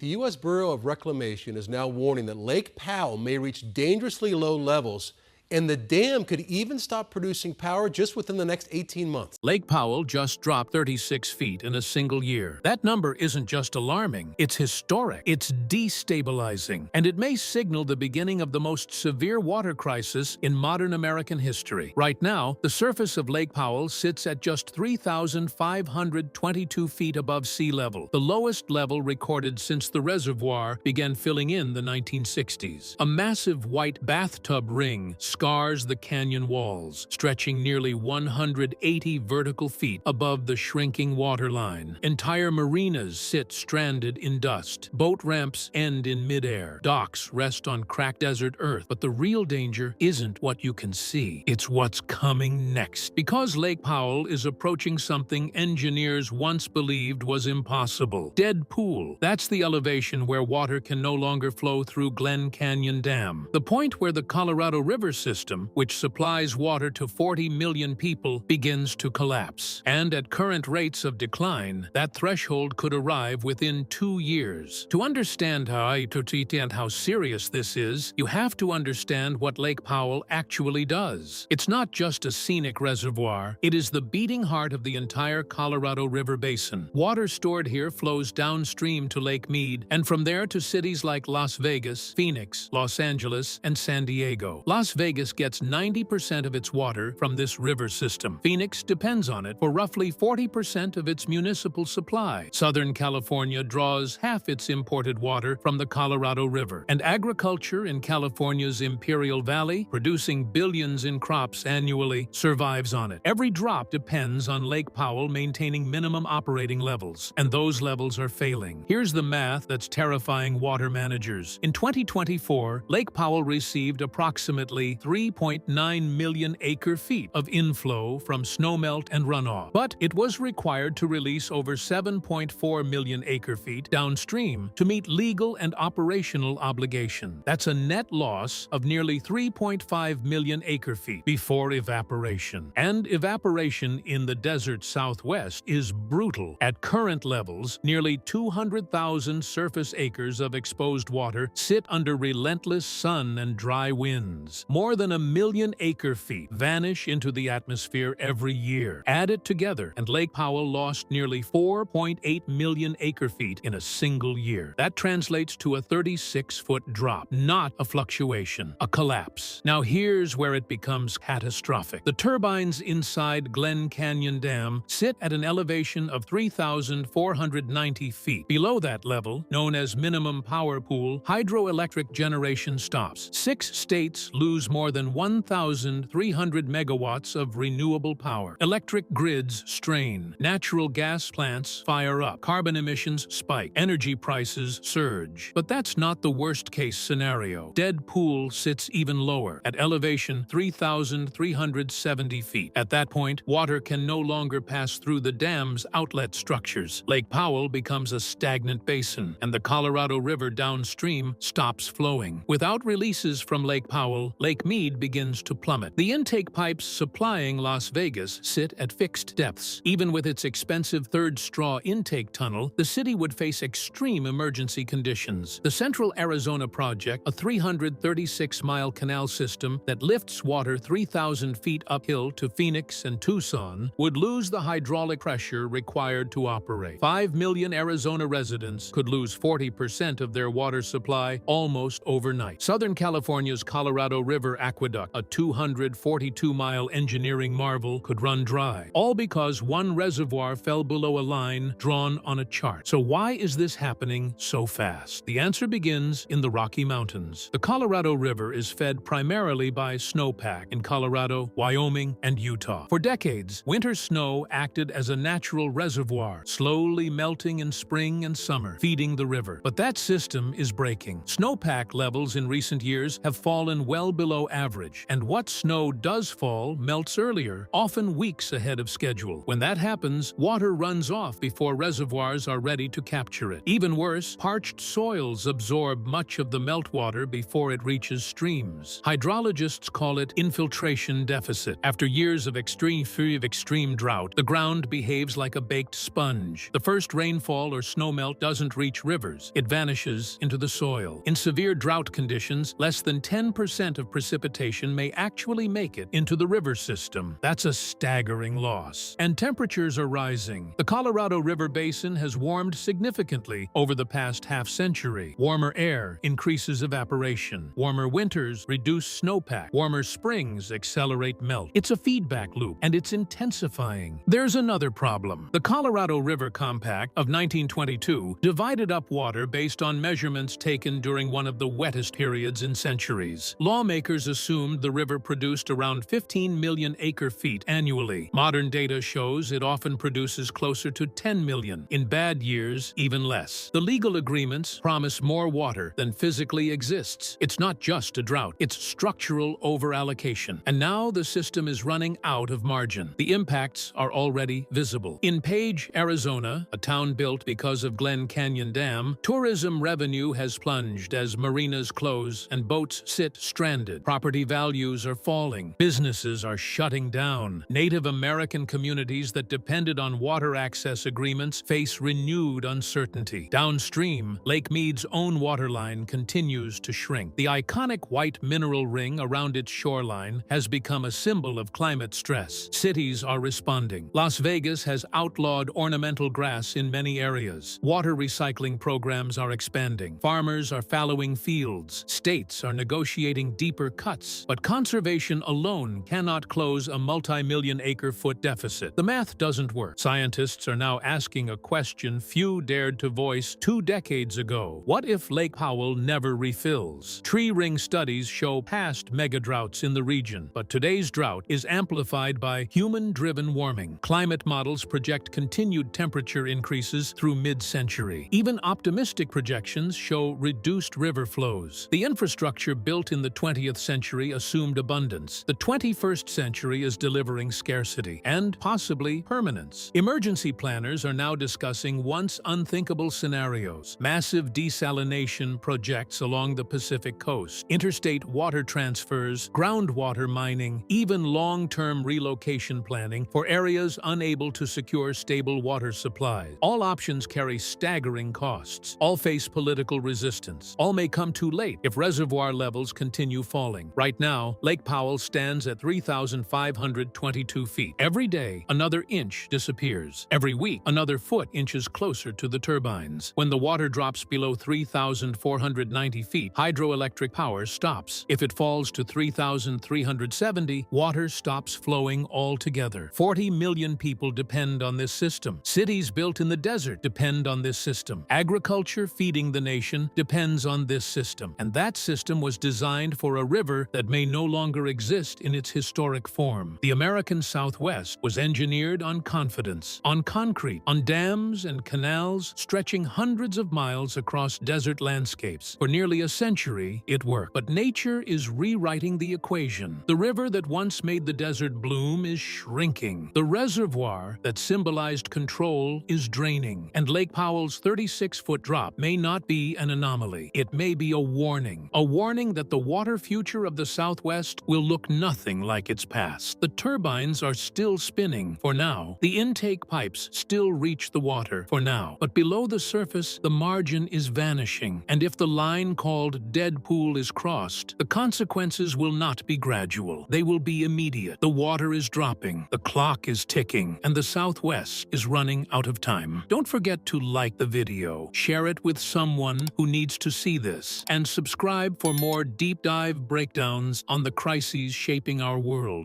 The U.S. Bureau of Reclamation is now warning that Lake Powell may reach dangerously low levels, and the dam could even stop producing power just within the next 18 months. Lake Powell just dropped 36 feet in a single year. That number isn't just alarming, it's historic. It's destabilizing, and it may signal the beginning of the most severe water crisis in modern American history. Right now, the surface of Lake Powell sits at just 3,522 feet above sea level, the lowest level recorded since the reservoir began filling in the 1960s. A massive white bathtub ring scars the canyon walls, stretching nearly 180 vertical feet above the shrinking waterline. Entire marinas sit stranded in dust. Boat ramps end in midair. Docks rest on cracked desert earth. But the real danger isn't what you can see. It's what's coming next. Because Lake Powell is approaching something engineers once believed was impossible. Dead pool. That's the elevation where water can no longer flow through Glen Canyon Dam. The point where the Colorado River system, which supplies water to 40 million people, begins to collapse. And at current rates of decline, that threshold could arrive within 2 years. To understand how serious this is, you have to understand what Lake Powell actually does. It's not just a scenic reservoir, it is the beating heart of the entire Colorado River Basin. Water stored here flows downstream to Lake Mead, and from there to cities like Las Vegas, Phoenix, Los Angeles, and San Diego. Las Vegas gets 90% of its water from this river system. Phoenix depends on it for roughly 40% of its municipal supply. Southern California draws half its imported water from the Colorado River. And agriculture in California's Imperial Valley, producing billions in crops annually, survives on it. Every drop depends on Lake Powell maintaining minimum operating levels, and those levels are failing. Here's the math that's terrifying water managers. In 2024, Lake Powell received approximately 3.9 million acre-feet of inflow from snowmelt and runoff. But it was required to release over 7.4 million acre-feet downstream to meet legal and operational obligation. That's a net loss of nearly 3.5 million acre-feet before evaporation. And evaporation in the desert Southwest is brutal. At current levels, nearly 200,000 surface acres of exposed water sit under relentless sun and dry winds. More than 1 million acre-feet vanish into the atmosphere every year. Add it together, and Lake Powell lost nearly 4.8 million acre-feet in a single year. That translates to a 36-foot drop, not a fluctuation, a collapse. Now here's where it becomes catastrophic. The turbines inside Glen Canyon Dam sit at an elevation of 3,490 feet. Below that level, known as minimum power pool, hydroelectric generation stops. 6 states lose more than 1,300 megawatts of renewable power. Electric grids strain. Natural gas plants fire up. Carbon emissions spike. Energy prices surge. But that's not the worst-case scenario. Dead pool sits even lower, at elevation 3,370 feet. At that point, water can no longer pass through the dam's outlet structures. Lake Powell becomes a stagnant basin, and the Colorado River downstream stops flowing. Without releases from Lake Powell, Lake Mead begins to plummet. The intake pipes supplying Las Vegas sit at fixed depths. Even with its expensive third straw intake tunnel, the city would face extreme emergency conditions. The Central Arizona Project, a 336-mile canal system that lifts water 3,000 feet uphill to Phoenix and Tucson, would lose the hydraulic pressure required to operate. 5 million Arizona residents could lose 40% of their water supply almost overnight. Southern California's Colorado River Aqueduct, a 242-mile engineering marvel, could run dry, all because one reservoir fell below a line drawn on a chart. So why is this happening so fast? The answer begins in the Rocky Mountains. The Colorado River is fed primarily by snowpack in Colorado, Wyoming, and Utah. For decades, winter snow acted as a natural reservoir, slowly melting in spring and summer, feeding the river. But that system is breaking. Snowpack levels in recent years have fallen well below below average, and what snow does fall melts earlier, often weeks ahead of schedule. When that happens, water runs off before reservoirs are ready to capture it. Even worse, parched soils absorb much of the meltwater before it reaches streams. Hydrologists call it infiltration deficit. After years of extreme drought, the ground behaves like a baked sponge. The first rainfall or snowmelt doesn't reach rivers. It vanishes into the soil. In severe drought conditions, less than 10% of precipitation may actually make it into the river system. That's a staggering loss. And temperatures are rising. The Colorado River Basin has warmed significantly over the past half-century. Warmer air increases evaporation. Warmer winters reduce snowpack. Warmer springs accelerate melt. It's a feedback loop, and it's intensifying. There's another problem. The Colorado River Compact of 1922 divided up water based on measurements taken during one of the wettest periods in centuries. Lawmakers assumed the river produced around 15 million acre-feet annually. Modern data shows it often produces closer to 10 million. In bad years, even less. The legal agreements promise more water than physically exists. It's not just a drought, it's structural overallocation. And now the system is running out of margin. The impacts are already visible. In Page, Arizona, a town built because of Glen Canyon Dam, tourism revenue has plunged as marinas close and boats sit stranded. Property values are falling. Businesses are shutting down. Native American communities that depended on water access agreements face renewed uncertainty. Downstream, Lake Mead's own waterline continues to shrink. The iconic white mineral ring around its shoreline has become a symbol of climate stress. Cities are responding. Las Vegas has outlawed ornamental grass in many areas. Water recycling programs are expanding. Farmers are fallowing fields. States are negotiating deeper cuts. But conservation alone cannot close a multi-million acre-foot deficit. The math doesn't work. Scientists are now asking a question few dared to voice 2 decades ago. What if Lake Powell never refills? Tree ring studies show past megadroughts in the region, but today's drought is amplified by human-driven warming. Climate models project continued temperature increases through mid-century. Even optimistic projections show reduced river flows. The infrastructure built in the 20th century assumed abundance. The 21st century is delivering scarcity and possibly permanence. Emergency planners are now discussing once unthinkable scenarios. Massive desalination projects along the Pacific coast, interstate water transfers, groundwater mining, even long-term relocation planning for areas unable to secure stable water supplies. All options carry staggering costs. All face political resistance. All may come too late if reservoir levels continue falling. Right now, Lake Powell stands at 3,522 feet. Every day, another inch disappears. Every week, another foot inches closer to the turbines. When the water drops below 3,490 feet, hydroelectric power stops. If it falls to 3,370, water stops flowing altogether. 40 million people depend on this system. Cities built in the desert depend on this system. Agriculture feeding the nation depends on this system. And that system was designed for a river that may no longer exist in its historic form. The American Southwest was engineered on confidence, on concrete, on dams and canals stretching hundreds of miles across desert landscapes. For nearly a century, it worked. But nature is rewriting the equation. The river that once made the desert bloom is shrinking. The reservoir that symbolized control is draining. And Lake Powell's 36-foot drop may not be an anomaly. It may be a warning that the water future of the Southwest will look nothing like its past. The turbines are still spinning for now. The intake pipes still reach the water for now. But below the surface, the margin is vanishing. And if the line called dead pool is crossed, the consequences will not be gradual. They will be immediate. The water is dropping, the clock is ticking, and the Southwest is running out of time. Don't forget to like the video, share it with someone who needs to see this, and subscribe for more deep dive breakdowns on the crises shaping our world.